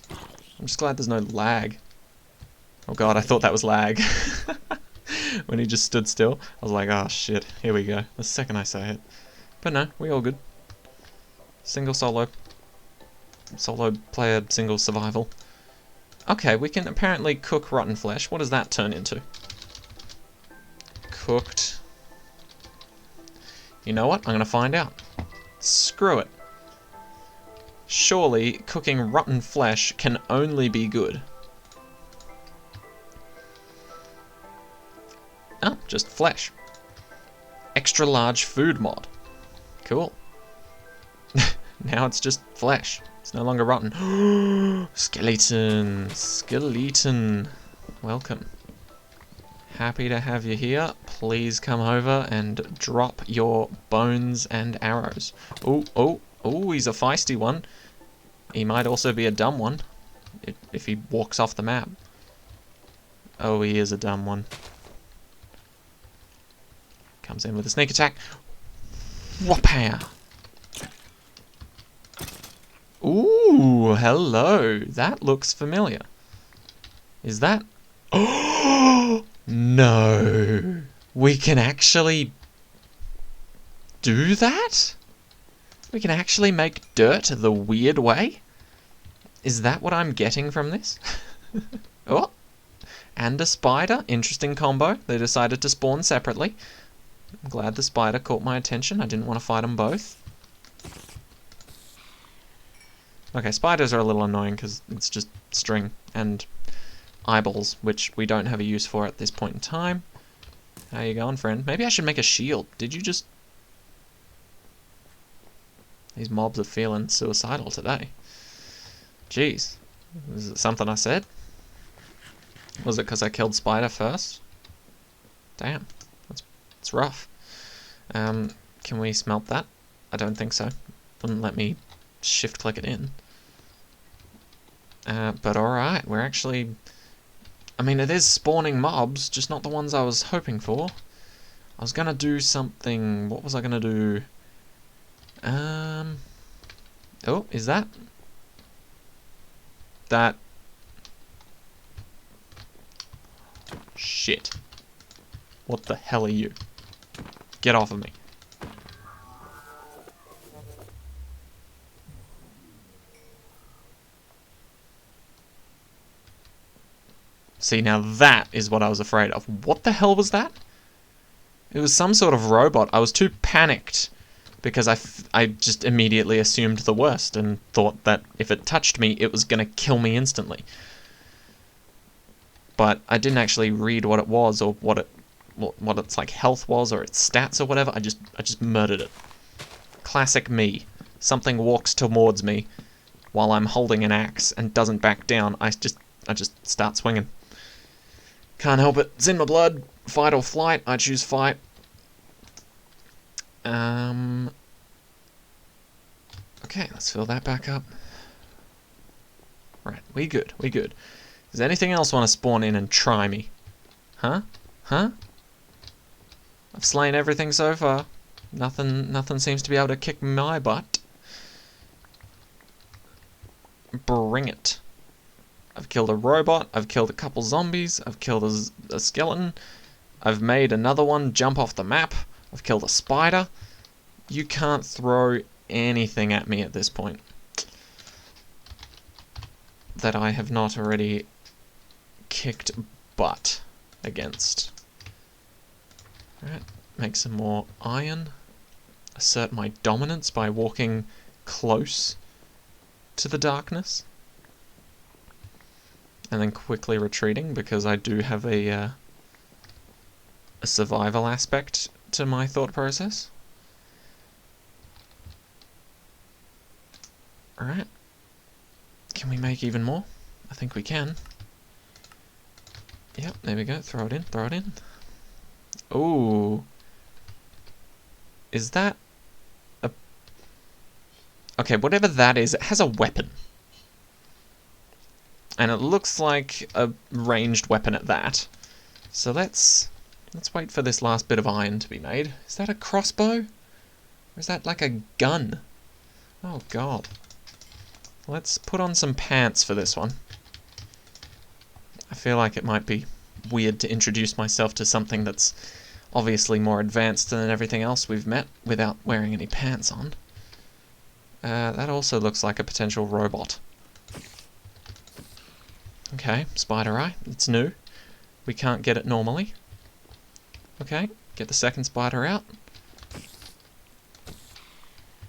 I'm just glad there's no lag. Oh god, I thought that was lag. When he just stood still, I was like, oh shit, here we go. The second I say it. But no, we all good. Single solo. Solo player, single survival. Okay, we can apparently cook rotten flesh. What does that turn into? Cooked. You know what? I'm gonna find out. Screw it. Surely, cooking rotten flesh can only be good. Oh, just flesh. Extra large food mod. Cool. Now it's just flesh. It's no longer rotten. Skeleton. Skeleton. Welcome. Happy to have you here. Please come over and drop your bones and arrows. Oh, oh, oh, he's a feisty one. He might also be a dumb one. If he walks off the map. Oh, he is a dumb one. Comes in with a sneak attack. Whoop-pow. Ooh, hello. That looks familiar. Is that... Oh, no. We can actually do that? We can actually make dirt the weird way? Is that what I'm getting from this? Oh, and a spider. Interesting combo. They decided to spawn separately. I'm glad the spider caught my attention. I didn't want to fight them both. Okay, spiders are a little annoying because it's just string and eyeballs, which we don't have a use for at this point in time. How you going, friend? Maybe I should make a shield. Did you just... These mobs are feeling suicidal today. Jeez. Is it something I said? Was it because I killed Spider first? Damn. That's rough. Can we smelt that? I don't think so. Wouldn't let me shift click it in. But alright, we're actually I mean, it is spawning mobs, just not the ones I was hoping for. I was gonna do something... What was I gonna do? Oh, is that? That... Shit. What the hell are you? Get off of me. See, now that is what I was afraid of. What the hell was that? It was some sort of robot. I was too panicked because I just immediately assumed the worst and thought that if it touched me, it was going to kill me instantly. But I didn't actually read what it was or what its like health was or its stats or whatever. I just murdered it. Classic me. Something walks towards me while I'm holding an axe and doesn't back down. I just start swinging. Can't help it. It's in my blood. Fight or flight. I choose fight. Okay, let's fill that back up. Right, we good. We good. Does anything else want to spawn in and try me? Huh? Huh? I've slain everything so far. Nothing seems to be able to kick my butt. Bring it. I've killed a robot, I've killed a couple zombies, I've killed a skeleton, I've made another one jump off the map, I've killed a spider. You can't throw anything at me at this point that I have not already kicked butt against. Alright, make some more iron. Assert my dominance by walking close to the darkness. And then quickly retreating because I do have a survival aspect to my thought process. Alright. Can we make even more? I think we can. Yep, there we go. Throw it in, throw it in. Ooh. Is that a... Okay, whatever that is, it has a weapon. And it looks like a ranged weapon at that. So let's wait for this last bit of iron to be made. Is that a crossbow? Or is that like a gun? Oh god. Let's put on some pants for this one. I feel like it might be weird to introduce myself to something that's obviously more advanced than everything else we've met without wearing any pants on. That also looks like a potential robot. Okay, spider eye. It's new. We can't get it normally. Okay, get the second spider out.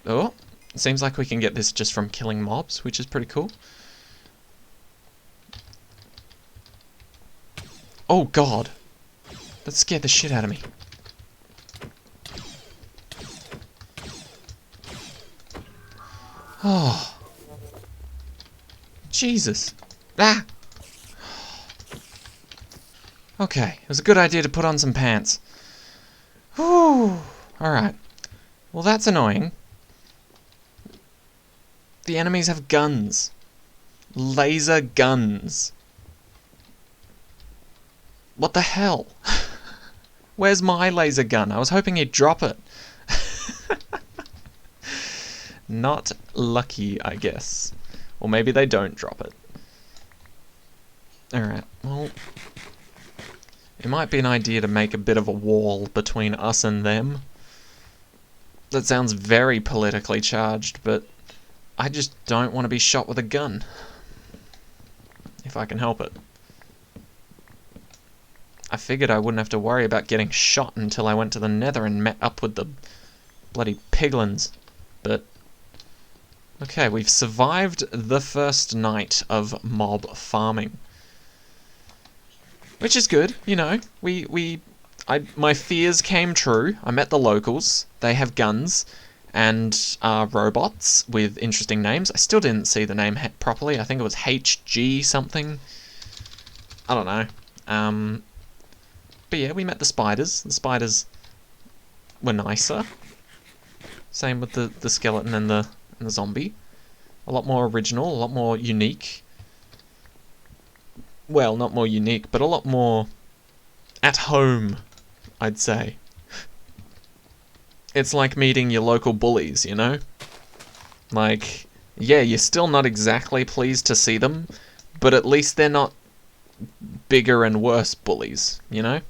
Oh, it seems like we can get this just from killing mobs, which is pretty cool. Oh god! That scared the shit out of me. Oh. Jesus. Ah! Okay, it was a good idea to put on some pants. Whew. Alright. Well, that's annoying. The enemies have guns. Laser guns. What the hell? Where's my laser gun? I was hoping he'd drop it. Not lucky, I guess. Or maybe they don't drop it. Alright, well... It might be an idea to make a bit of a wall between us and them. That sounds very politically charged, but I just don't want to be shot with a gun. If I can help it. I figured I wouldn't have to worry about getting shot until I went to the Nether and met up with the bloody piglins. But... okay, we've survived the first night of mob farming. Which is good, you know. My fears came true. I met the locals. They have guns and are robots with interesting names. I still didn't see the name properly. I think it was HG something. I don't know. But yeah, we met the spiders. The spiders were nicer. Same with the skeleton and the zombie. A lot more original, a lot more unique. well, not more unique, but a lot more at home, I'd say. It's like meeting your local bullies, you know? Like, yeah, you're still not exactly pleased to see them, but at least they're not bigger and worse bullies, you know?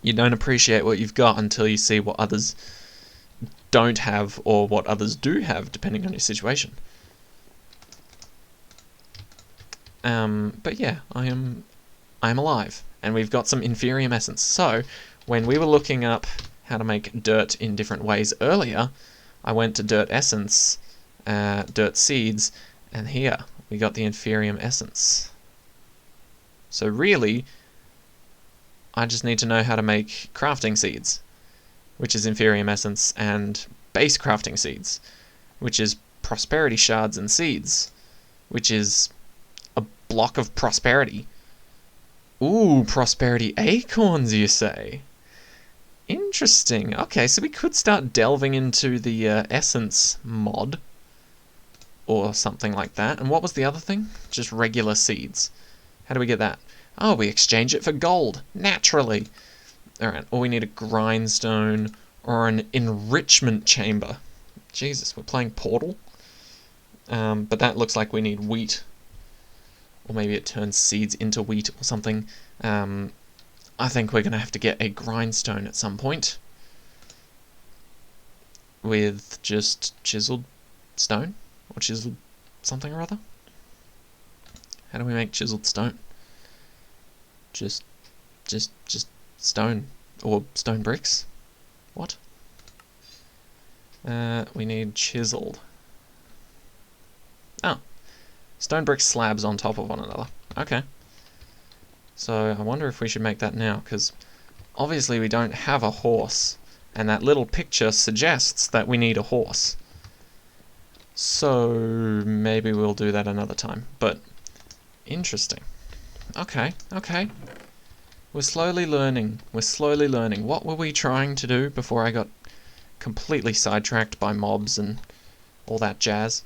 You don't appreciate what you've got until you see what others don't have or what others do have, depending on your situation. But yeah, I'm alive, and we've got some Inferium Essence. So, when we were looking up how to make dirt in different ways earlier, I went to Dirt Essence, Dirt Seeds, and here we got the Inferium Essence. So really, I just need to know how to make crafting seeds, which is Inferium Essence, and base crafting seeds, which is Prosperity Shards and Seeds, which is a block of prosperity. Ooh, Prosperity Acorns, you say? Interesting. Okay, so we could start delving into the Essence mod, or something like that. And what was the other thing? Just regular seeds. How do we get that? Oh, we exchange it for gold, naturally. Alright, or we need a grindstone, or an enrichment chamber. Jesus, we're playing Portal? But that looks like we need wheat. Or maybe it turns seeds into wheat or something. I think we're going to have to get a grindstone at some point. With just chiseled stone? Or chiseled something or other? How do we make chiseled stone? Just stone. Or stone bricks? What? We need chiseled. Oh. Stone brick slabs on top of one another. Okay. So I wonder if we should make that now, because obviously we don't have a horse, and that little picture suggests that we need a horse. So maybe we'll do that another time, but interesting. Okay, okay. We're slowly learning. We're slowly learning. What were we trying to do before I got completely sidetracked by mobs and all that jazz?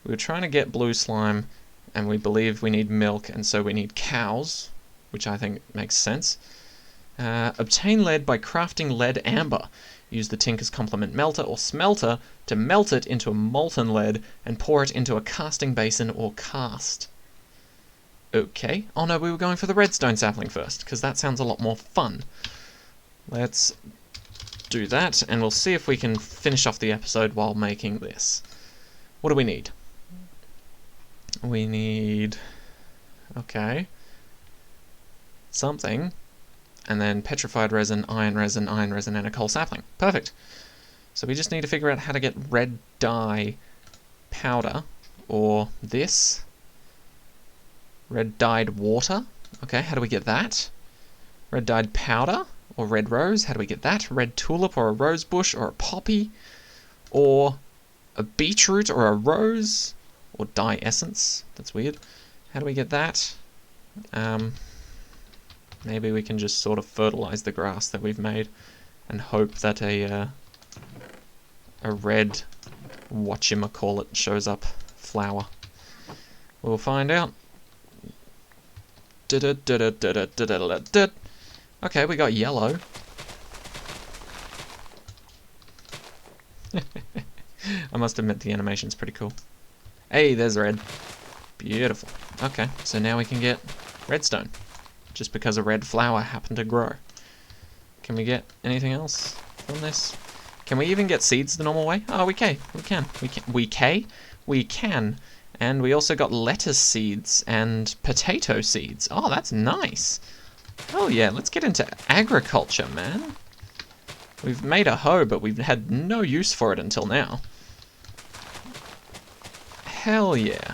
We were trying to get blue slime, and we believe we need milk, and so we need cows, which I think makes sense. Obtain lead by crafting lead amber. Use the Tinker's Complement melter or smelter to melt it into a molten lead and pour it into a casting basin or cast. Okay. Oh no, we were going for the redstone sapling first, because that sounds a lot more fun. Let's do that, and we'll see if we can finish off the episode while making this. What do we need? We need... okay. Something. And then petrified resin, and a coal sapling. Perfect. So we just need to figure out how to get red dye powder, or this. Red dyed water. Okay, how do we get that? Red dyed powder, or red rose, how do we get that? Red tulip, or a rose bush, or a poppy, or a beetroot, or a rose, or dye essence. That's weird. How do we get that? Maybe we can just sort of fertilize the grass that we've made and hope that a red whatchamacallit shows up flower. We'll find out. Okay, we got yellow. I must admit the animation's pretty cool. Hey, there's red. Beautiful. Okay, so now we can get redstone. Just because a red flower happened to grow. Can we get anything else from this? Can we even get seeds the normal way? Oh, we can. We can. And we also got lettuce seeds and potato seeds. Oh, that's nice. Oh yeah, let's get into agriculture, man. We've made a hoe, but we've had no use for it until now. Hell yeah.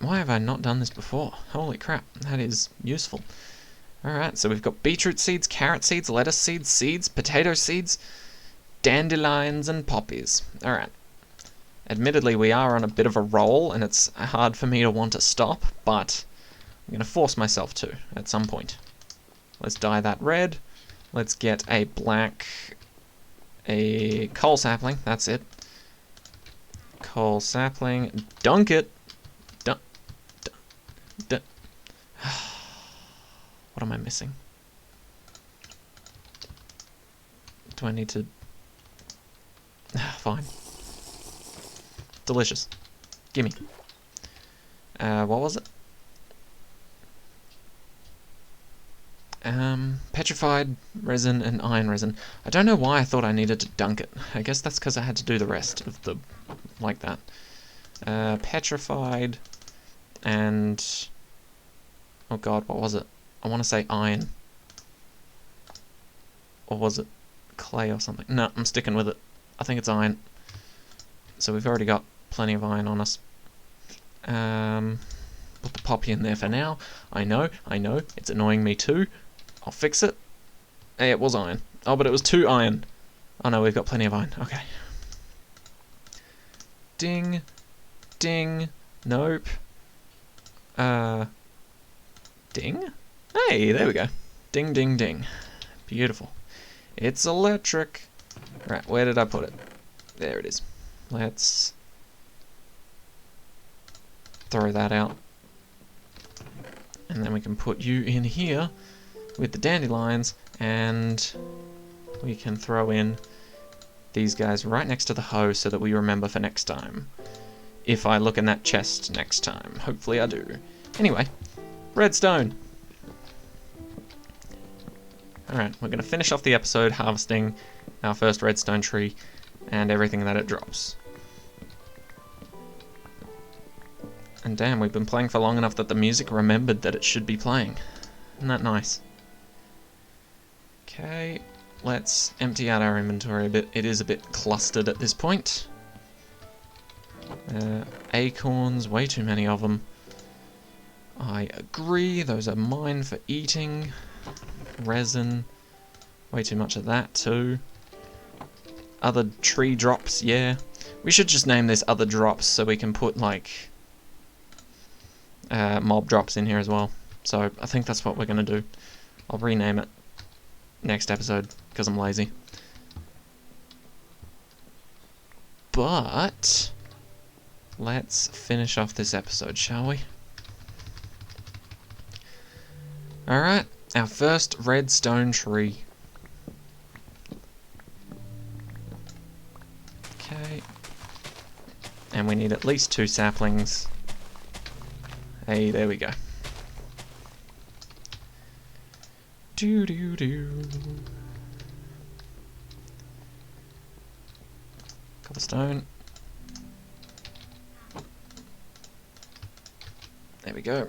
Why have I not done this before? Holy crap, that is useful. Alright, so we've got beetroot seeds, carrot seeds, lettuce seeds, potato seeds, dandelions, and poppies. Alright. Admittedly, we are on a bit of a roll, and it's hard for me to want to stop, but I'm going to force myself to at some point. Let's dye that red. Let's get a black a coal sapling, that's it. Coal sapling, dunk it. Dunk. What am I missing? Do I need to... Fine. Delicious. Gimme. What was it? Petrified resin and iron resin. I don't know why I thought I needed to dunk it. I guess that's because I had to do the rest of the... like that. Petrified and... oh god, what was it? I want to say iron. Or was it clay or something? No, I'm sticking with it. I think it's iron. So we've already got plenty of iron on us. Put the poppy in there for now. I know, it's annoying me too. I'll fix it. Hey, it was iron. Oh, but it was 2 iron. Oh no, we've got plenty of iron. Okay. Ding. Ding. Nope. Ding? Hey, there we go. Ding, ding, ding. Beautiful. It's electric. Right, where did I put it? There it is. Let's throw that out. And then we can put you in here with the dandelions, and we can throw in these guys right next to the hoe so that we remember for next time. If I look in that chest next time. Hopefully I do. Anyway, redstone. Alright, we're going to finish off the episode harvesting our first redstone tree and everything that it drops. And damn, we've been playing for long enough that the music remembered that it should be playing. Isn't that nice? Okay, let's empty out our inventory a bit. It is a bit clustered at this point. Acorns, way too many of them. I agree, those are mine for eating. Resin, way too much of that too. Other tree drops, yeah. We should just name this other drops so we can put like mob drops in here as well. So I think that's what we're going to do. I'll rename it next episode because I'm lazy. But let's finish off this episode, shall we? Alright, our first redstone tree. Okay. And we need at least 2 saplings. Hey, there we go. Do. Cobblestone. There we go.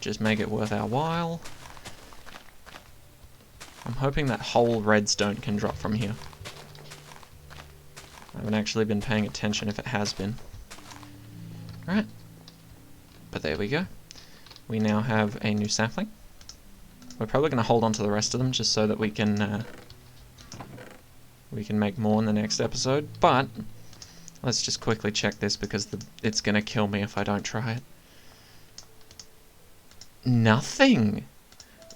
Just make it worth our while. I'm hoping that whole redstone can drop from here. I haven't actually been paying attention if it has been. Right. But there we go. We now have a new sapling. We're probably going to hold on to the rest of them just so that we can make more in the next episode. But let's just quickly check this because it's going to kill me if I don't try it. Nothing!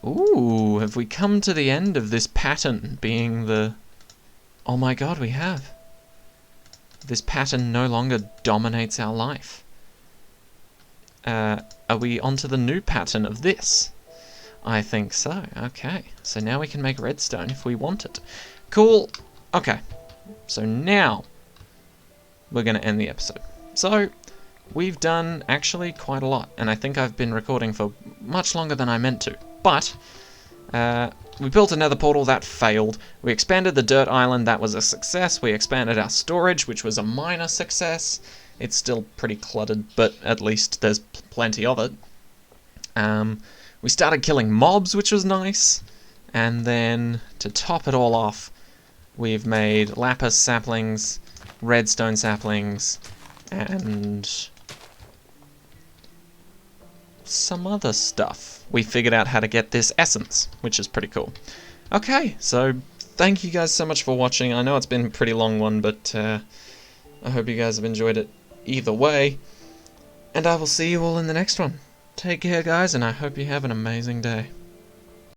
Ooh, have we come to the end of this pattern being the... Oh my god, we have. This pattern no longer dominates our life. Are we onto the new pattern of this? I think so. Okay. So now we can make redstone if we want it. Cool. Okay. So now we're going to end the episode. So we've done actually quite a lot, and I think I've been recording for much longer than I meant to. But we built another portal that failed. We expanded the dirt island, that was a success. We expanded our storage, which was a minor success. It's still pretty cluttered, but at least there's plenty of it. We started killing mobs, which was nice. And then, to top it all off, we've made lapis saplings, redstone saplings, and some other stuff. We figured out how to get this essence, which is pretty cool. Okay, so thank you guys so much for watching. I know it's been a pretty long one, but I hope you guys have enjoyed it either way. And I will see you all in the next one. Take care, guys, and I hope you have an amazing day.